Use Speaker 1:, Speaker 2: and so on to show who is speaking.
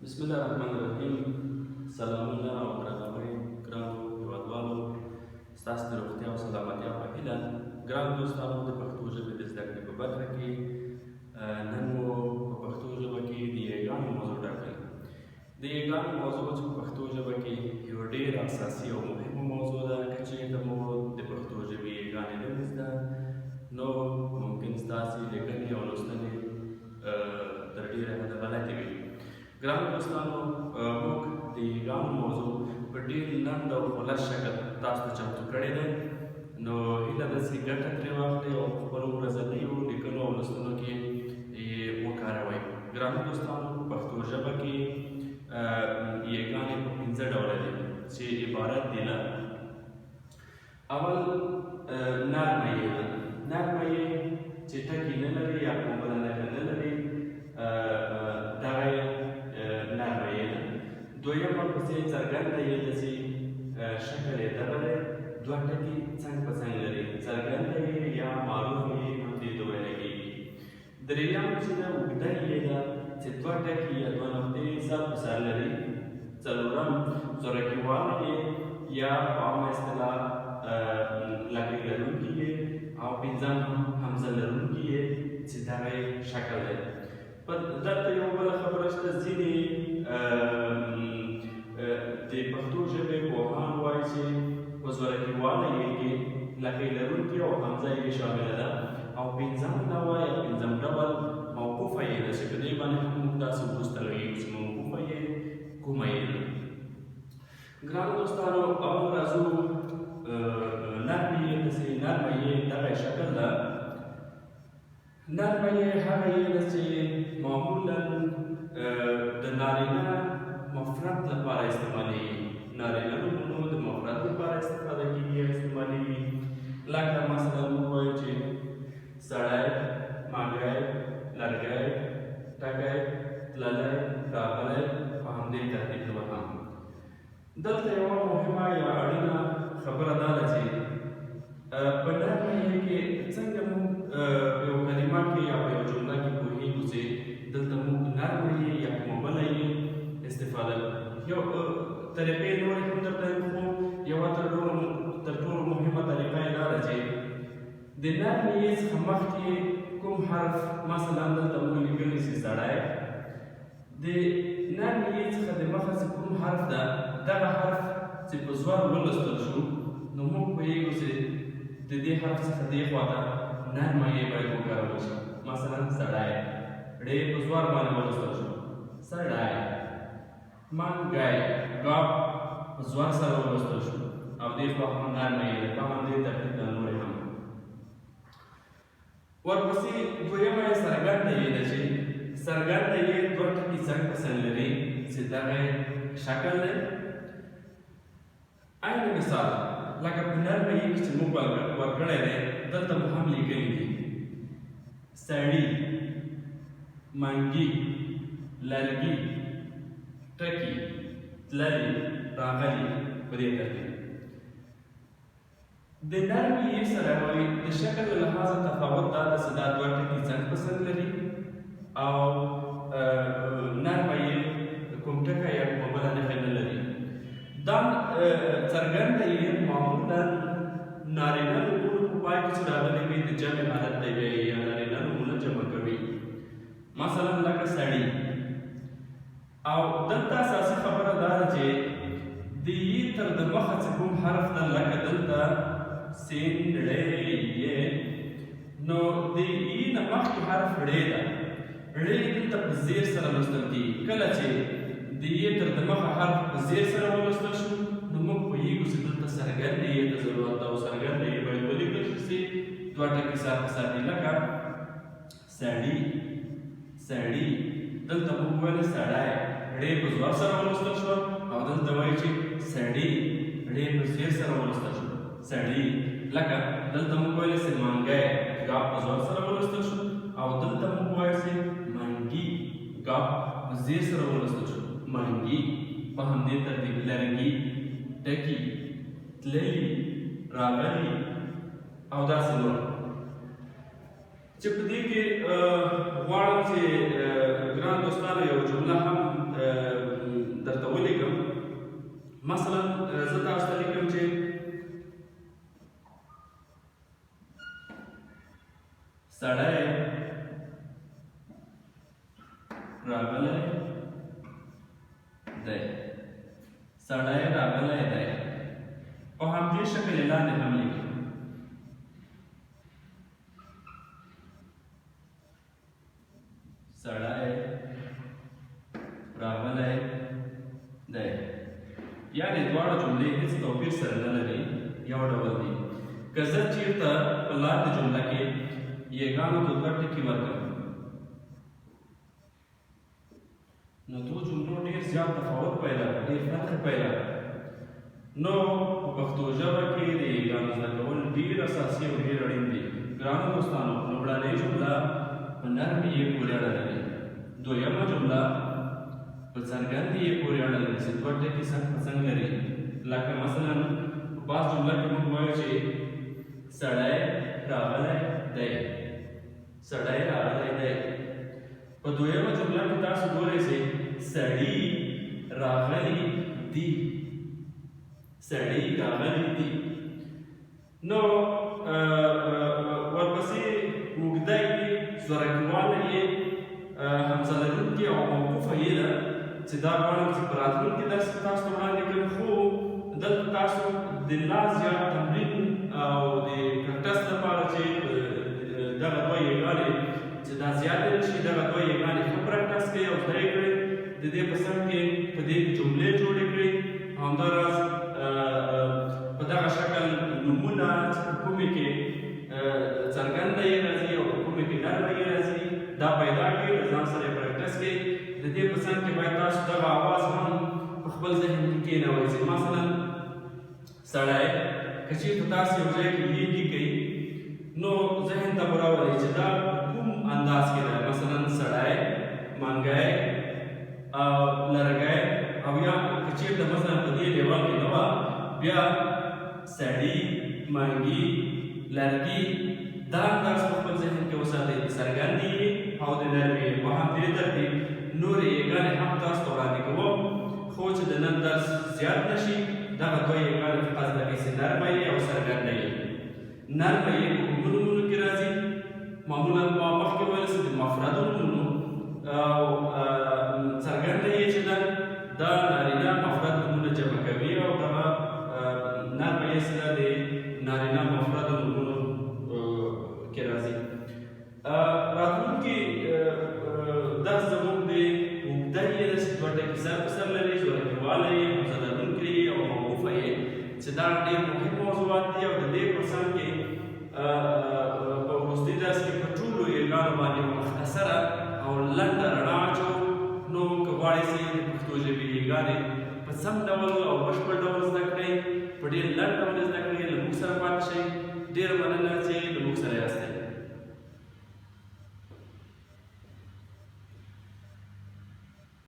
Speaker 1: बिस्मिल्लाहिर्रहमानिर्रहीम। सलामونه او درناوی ګرانو هېوادوالو، ستاسو د روغتیا او سلامتیا په هیله. ګرانو دوستانو، د پښتو ژبې د زده کړې په برخه کې نن مو په پښتو ژبه کې د یګانو موضوع ټاکلې. د یګانو موضوع چې په پښتو ژبه کې یو ډېر اساسي او مهمه موضوع ده. که چېرته مو د پښتو ژبې یګانې نه وي زده، نو ممکن ستاسې لیکنې او لوستنې تر ډېره حده غلطې وي. ګرانو دوستانو، موږ د یګانو موضوع په ډېر لنډ او خلاص شکل تاسو ته چمتو کړی دی، نو هیله ده چې ګټه ترې واخلئ او په خپلو ورځنیو لیکنو او لوستنو کې یې وکاروئ. ګرانو دوستانو، په پښتو ژبه کې یګانې په 5 ډوله دي چې عبارت دي له اول نرمه یې ده. نرمه یې چې ټکي نه لري یا کوم بله نښه نه لري، دغه نرمه یې ده. دویم ورپسې څرګنده یې ده چې شکل یې دغه دی، 2 ټکي څنګ په څنګ لري. څرګنده یې یا معروف یې هم دې ته ویل کېږي. درېیم چې ده اوږده یې ده چې 2 ټکي یا 2 نقطې سر په سر لري. څلورم زورکیواله یې یا په عامه اصطلاح لکۍ لرونکي یې، او پنځم همزه لرونکي یې چې دغه شکل دی. دلته یو بله خبره شته، ځینې د پښتو ژبې پوهان وایي چې په زورکیواله یې کې لکۍ لرونکي او همزه یې شامله ده، او پنځم نوع یا پنځم ډول موقوفه یې ده چې په دې باندې هم موږ داسې وروسته غږېږو چې موقوفه یې کومه یې ده. ګرانو دوستانو، اول راځو نرمه یې پسې. نرمه یې دغه شکل ده. نرمه یې هغه یې ده چې معمولا د نارینه مفرد لپاره استعمالېږي. نارینه نومونو د مفرد لپاره استفاده کېږي یا استعمالېږي. لکه مثلا موږ وایو چې سړی، ماګی، لرګی، ټکی، تللی، راغلی، په همدې ترتیب نور هم. دلته یوه مهمه یا اړینه خبره دا ده چې په نرمه یې کې څنګه موږ په یو کلمه کې یا په یو جمله کې پوهېږو چې دلته موږ نرمه یې یا کومه بله یې استفاده کوو. یو طریقې نورې هم درته یم، خو یوه تر ټولو مهمه طریقه یې دا ده چې د نرمې یې څخه مخکې کوم حرف، مثلا دلته موږ لیکلي چې سړی، د نرمې یې څخه د مخه چې کوم حرف ده، دغه حرف چې په زور ولوستل شو، نو موږ پوهېږو چې د دې حرف څخه دې خوا ته نرمه یې باید وکارول شي. مثلا سړی، ړې په زور باندې ولوستل شو، سړی. منګی، ګ په زور سره ولوستل شو او دې خوا هم نرمه یې ده. په همدې ترتیب د نورې هم. ورپسې دویمه یې څرګنده یې ده چې څرګنده یې 2 ټکي څنګ په څنګ لري چې دغه شکل دی. عین مثال لکه په نرمه یې کې چې موږ ورکړی دی، دلته مو هم لیکلي دي سړي، منګي، لرګي، ټکي، تللي، راغلي، په دې ترتیب. د نرمې یې سره وایي د شکل له لحاظه تفاوت دا ده چې دا 2 ټکي څنګ په څنګ لري، او نرمه یې کوم ټکی یا کومه بله نښه نه لري. دا څرګنده یې معمولا نارینه نومونو په پای کې چې راغلي وي د جمع حالت ته وایي یا نارینه نومونه جمع کوي. مثلا لکه سړي. او دلته اساسي خبره دا ده چې د یې تر د مخه چې کوم حرف ده، لکه دلته سین، ړې، یې، نو د یې نه مخکې حرف ړې ده. ړې دلته په زیر سره لوستل کېږي. کله چې د یې تر د مخه حرف په زیر سره ولوستل شو، نو موږ پوهېږو چې دلته څرګنده یې ته ضرورت ده، او څرګنده یې باید ولیکل شي چې 2 ټکي سر په سر دي. لکه سړي، سړي. دلته موږ ویل سړی، ړې په زور سره ولوستل شو، او دلته وایي چې سړي، ړې په زیر سره ولوستل شو، سړي. لکه دلته موږ ویل چې منګی، ګ په زور سره ولوستل شو، او دلته موږ وایو چې منګي، ګ په زیر سره ولوستل شو، منګي. په همدې ترتیب لرګي، ټکي، تللي، راغلي، او داسې نور. چې په دې کې غواړم چې ګران دوستانو یو جمله هم سړی راغلی دی. سړی راغلی دی. په همدې شکل یې لاندې هم لیکي. سړی راغلی دی. یعنې دواړه جملې هیڅ توپیر سره نه لري، یو ډول دي. که زه چېرته په لاندې جمله کې یګانو ته دوه ټکي ورکړم نو دوه جملو ډېر زیات تفاوت پیدا کړي، ډېر فرق پیدا کړي. نو په پښتو ژبه کې د یګانو زده کول ډېر اساسي او ډېر اړین دي. ګرانو دوستانو، لومړنۍ جمله په نرم یې پورې اړه لري. دویمه جمله په څرګند یې پورې اړه لري چې دوه ټکي څنګ په څنګ لري. لکه مثلا په بعض جمله کې موږ وایو چې سړی راغلی دی. سړی راغلی دی. په دویمه جمله کې تاسو ګورئ چې سړي راغلی دي. سړي راغلی دي. نو ورپسې اوږده یې زورکواله یې همزه لرونکې او موقوفه یې ده چې دا غواړم چې په راتلونکي درس کې تاسو ته وړاندې کړم، خو دلته تاسو د لا زیات تمرین او د پریکټس لپاره چې دغه دوه یګانې چې دا زیاتې نه شي، دغه دوه یګانې ښه پریکټس کړئ او زده یې کړئ. د دې په څنګ کې په دې کې جملې جوړې کړئ. همداراز په دغه شکل نومونه چې په کومې کې څرګنده یې راځي او په کومې کې نرمه یې راځي دا پیدا کړئ، د ځان سره یې پریکټس کړئ. د دې په څنګ کې باید تاسو دغه اواز هم په خپل ذهن کې کېنوئ چې مثلا سړی که چېرته تاسو یو ځای کې لیکئ نو ذهن ته به راولئ چې دا کوم انداز کې ده. مثلا سړی، منګی، لرګی، او یا که چېرته مثلا په دې لیول کې نه وه بیا سړي، منګي، لرګي، دا انداز په خپل ذهن کې وساتئ. د څرګندې او د نرمې په همدې ترتیب نورې یګانې هم تاسو ته وړاندې کوم، خو چې د نن درس زیات نه شي دغه دوه یګانې فقط زده کړئ چې نرمه یې او څرګنده یې. نرمه یې په اوږدو نومونو کې راځي. معمولا ما مخکې ویل چې د مفردو نومونو او څرګنده یې چې ده دا نارینه مفرد نومونه جمع کوي او دغه نرمه یې چې ده د نارینه مفردو نومونو کې راځي. راتلونکي درس زموږ د اوږده یې ده چې دوه ټکي سر په سر لري، زورکواله یې، همزه لرونکې یې او موقوفه یې، چې دا ډېر مهم موضوعات دي او د دې په څنګ کې په وروستي درس کې په ټولو یګانو باندې مختصره او لنډه رڼا اچوو. نو که غواړئ چې د پښتو ژبې یګانې په سم ډول او بشپړ ډول زده کړئ، په ډېر لنډ ډول زده کړئ، له موږ سره پاتې شئ. ډېره مننه چې له موږ سره یاستئ.